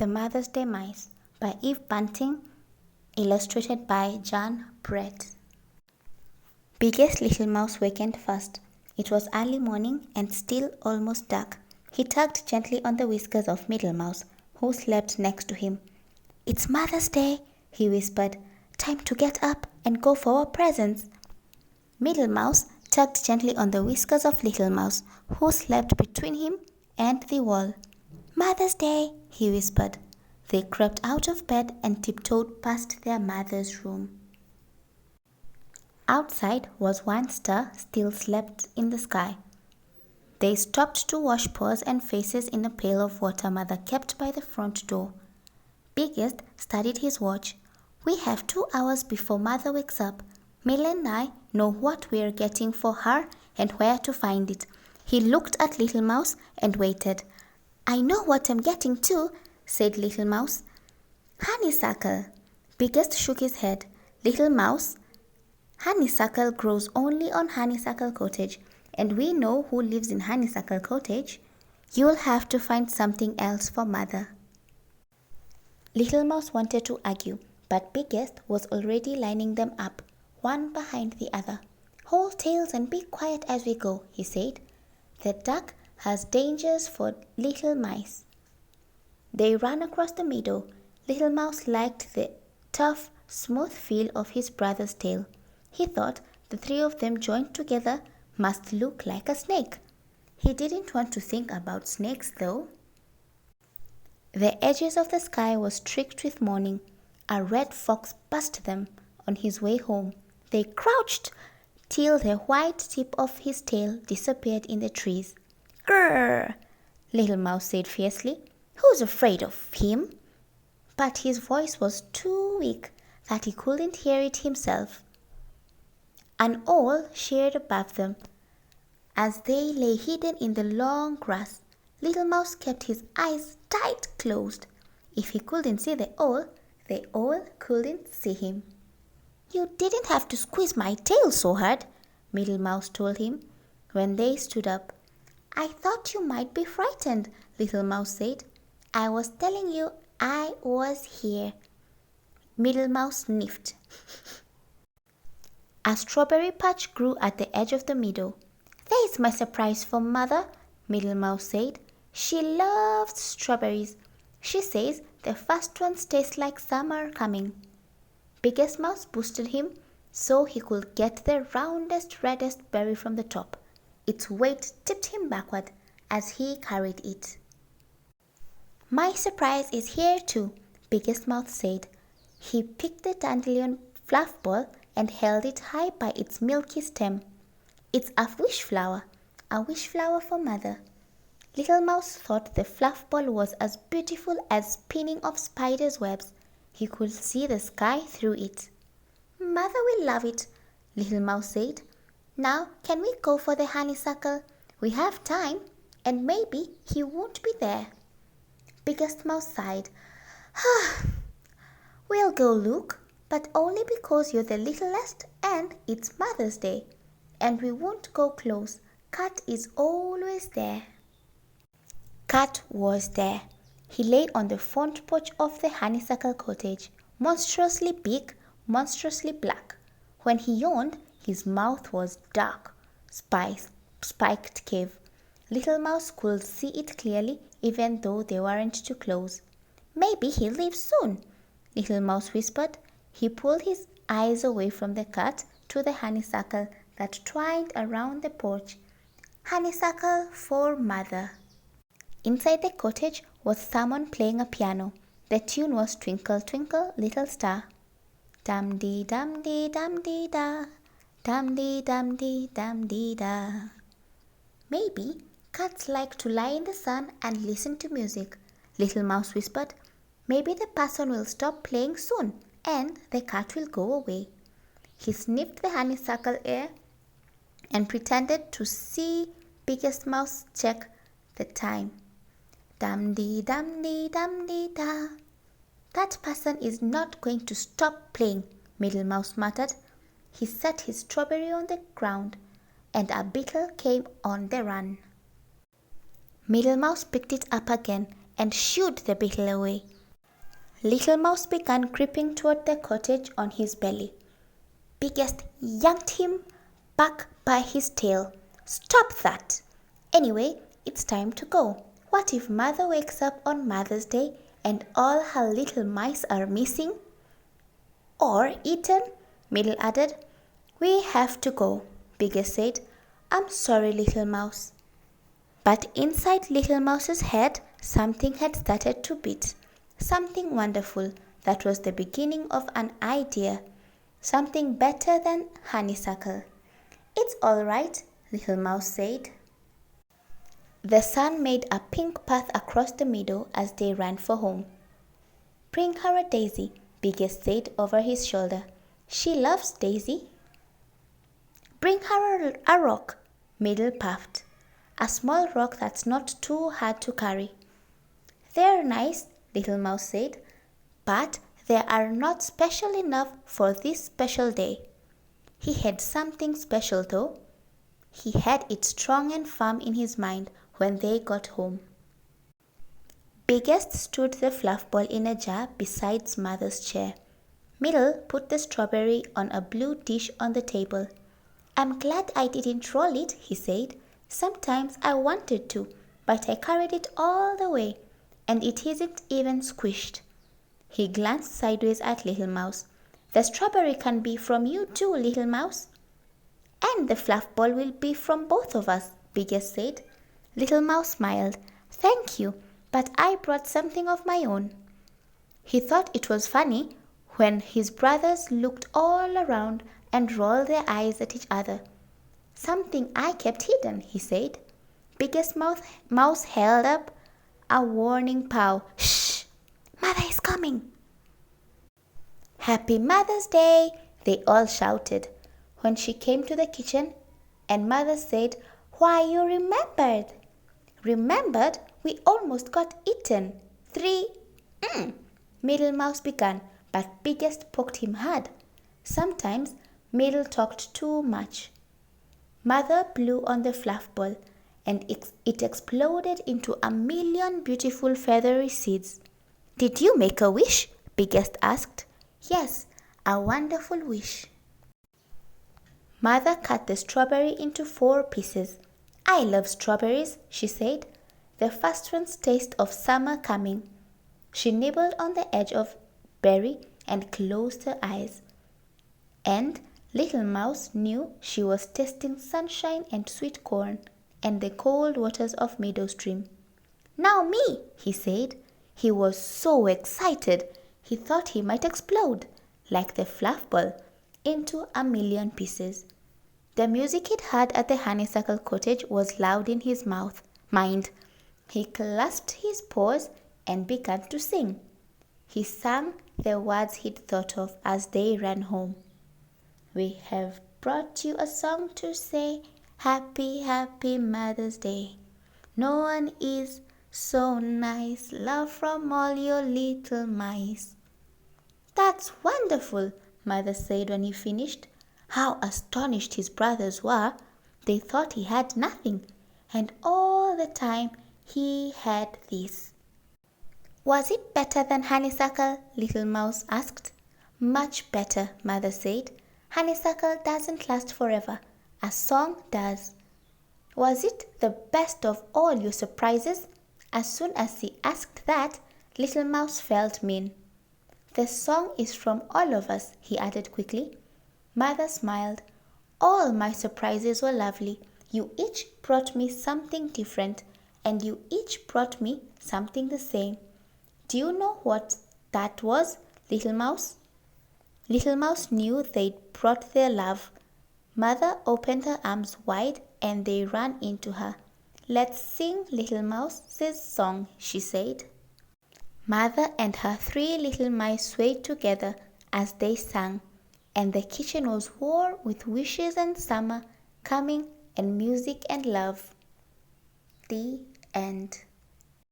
The Mother's Day Mice by Eve Bunting, illustrated by Jan Brett. Biggest little mouse wakened first. It was early morning and still almost dark. He tugged gently on the whiskers of Middle Mouse, who slept next to him. "It's Mother's Day," he whispered. "Time to get up and go for our presents." Middle Mouse tugged gently on the whiskers of Little Mouse, who slept between him and the wall. "Mother's Day," he whispered. They crept out of bed and tiptoed past their mother's room. Outside was one star still slept in the sky. They stopped to wash paws and faces in a pail of water Mother kept by the front door. Biggest studied his watch. "We have 2 hours before Mother wakes up. Mill and I know what we're getting for her and where to find it." He looked at Little Mouse and waited. "I know what I'm getting too," said Little Mouse. "Honeysuckle." Biggest shook his head. "Little Mouse, honeysuckle grows only on Honeysuckle Cottage, and we know who lives in Honeysuckle Cottage. You'll have to find something else for Mother." Little Mouse wanted to argue, but Biggest was already lining them up, one behind the other. "Hold tails and be quiet as we go," he said. "The duck has dangers for little mice." They ran across the meadow. Little Mouse liked the tough, smooth feel of his brother's tail. He thought the 3 of them joined together must look like a snake. He didn't want to think about snakes, though. The edges of the sky was streaked with morning. A red fox passed them on his way home. They crouched till the white tip of his tail disappeared in the trees. "Grrr!" Little Mouse said fiercely. "Who's afraid of him?" But his voice was too weak that he couldn't hear it himself. An owl sheared above them. As they lay hidden in the long grass, Little Mouse kept his eyes tight closed. If he couldn't see the owl couldn't see him. "You didn't have to squeeze my tail so hard," Middle Mouse told him when they stood up. "I thought you might be frightened," Little Mouse said. "I was telling you I was here." Middle Mouse sniffed. A strawberry patch grew at the edge of the meadow. "There's my surprise for Mother," Middle Mouse said. "She loves strawberries. She says the first ones taste like summer coming." Biggest Mouse boosted him so he could get the roundest, reddest berry from the top. Its weight tipped him backward as he carried it. "My surprise is here too," Biggest Mouth said. He picked the dandelion fluff ball and held it high by its milky stem. "It's a wish flower for Mother." Little Mouse thought the fluff ball was as beautiful as spinning of spiders' webs. He could see the sky through it. "Mother will love it," Little Mouse said. "Now can we go for the honeysuckle? We have time, and maybe he won't be there." Biggest Mouse sighed. "We'll go look, but only because you're the littlest and it's Mother's Day. And we won't go close. Cat is always there." Cat was there. He lay on the front porch of the Honeysuckle Cottage, monstrously big, monstrously black. When he yawned, his mouth was dark, spiked cave. Little Mouse could see it clearly even though they weren't too close. "Maybe he'll leave soon," Little Mouse whispered. He pulled his eyes away from the cat to the honeysuckle that twined around the porch. "Honeysuckle for Mother." Inside the cottage was someone playing a piano. The tune was "Twinkle, Twinkle, Little Star." "Dum-dee, dum-dee, dum-dee, da. Dum-dee, dum-dee, dum-dee, da." "Maybe cats like to lie in the sun and listen to music," Little Mouse whispered. "Maybe the person will stop playing soon and the cat will go away." He sniffed the honeysuckle air and pretended to see Biggest Mouse check the time. "Dum-dee, dum-dee, dum-dee, da." "That person is not going to stop playing," Middle Mouse muttered. He set his strawberry on the ground, and a beetle came on the run. Middle Mouse picked it up again and shooed the beetle away. Little Mouse began creeping toward the cottage on his belly. Biggest yanked him back by his tail. Stop that! Anyway, it's time to go. What if Mother wakes up on Mother's Day and all her little mice are missing? Or eaten? Middle added. We have to go, Biggest said. I'm sorry, Little Mouse. But inside Little Mouse's head, something had started to beat. Something wonderful that was the beginning of an idea. Something better than honeysuckle. It's all right, Little Mouse said. The sun made a pink path across the meadow as they ran for home. Bring her a daisy, Biggest said over his shoulder. She loves Daisy. Bring her a rock, Middle puffed. A small rock that's not too hard to carry. They're nice, Little Mouse said, but they are not special enough for this special day. He had something special though. He had it strong and firm in his mind when they got home. Biggest stood the fluff ball in a jar beside Mother's chair. Middle put the strawberry on a blue dish on the table. I'm glad I didn't roll it, he said. Sometimes I wanted to, but I carried it all the way, and it isn't even squished. He glanced sideways at Little Mouse. The strawberry can be from you too, Little Mouse. And the fluff ball will be from both of us, Biggest said. Little Mouse smiled. Thank you, but I brought something of my own. He thought it was funny when his brothers looked all around and rolled their eyes at each other. Something I kept hidden, he said. Biggest Mouse held up a warning paw. Shh! Mother is coming! Happy Mother's Day! They all shouted. When she came to the kitchen, and Mother said, Why, you remembered! Remembered? We almost got eaten. 3. Middle Mouse began, but Biggest poked him hard. Sometimes Middle talked too much. Mother blew on the fluff ball, and it exploded into a million beautiful feathery seeds. Did you make a wish? Biggest asked. Yes, a wonderful wish. Mother cut the strawberry into 4 pieces. I love strawberries, she said. The first one's taste of summer coming. She nibbled on the edge of berry and closed her eyes. And Little Mouse knew she was tasting sunshine and sweet corn and the cold waters of Meadow Stream. Now me, he said. He was so excited he thought he might explode, like the fluff ball, into a million pieces. The music he'd heard at the honeysuckle cottage was loud in his mind. He clasped his paws and began to sing. He sang the words he'd thought of as they ran home. We have brought you a song to say, Happy, happy Mother's Day. No one is so nice, love from all your little mice. That's wonderful, Mother said when he finished. How astonished his brothers were. They thought he had nothing, and all the time he had this. Was it better than honeysuckle? Little Mouse asked. Much better, Mother said. Honeysuckle doesn't last forever. A song does. Was it the best of all your surprises? As soon as he asked that, Little Mouse felt mean. The song is from all of us, he added quickly. Mother smiled. All my surprises were lovely. You each brought me something different, and you each brought me something the same. Do you know what that was, Little Mouse? Little Mouse knew they'd brought their love. Mother opened her arms wide and they ran into her. Let's sing Little Mouse's song, she said. Mother and her 3 little mice swayed together as they sang, and the kitchen was warm with wishes and summer coming and music and love. The end.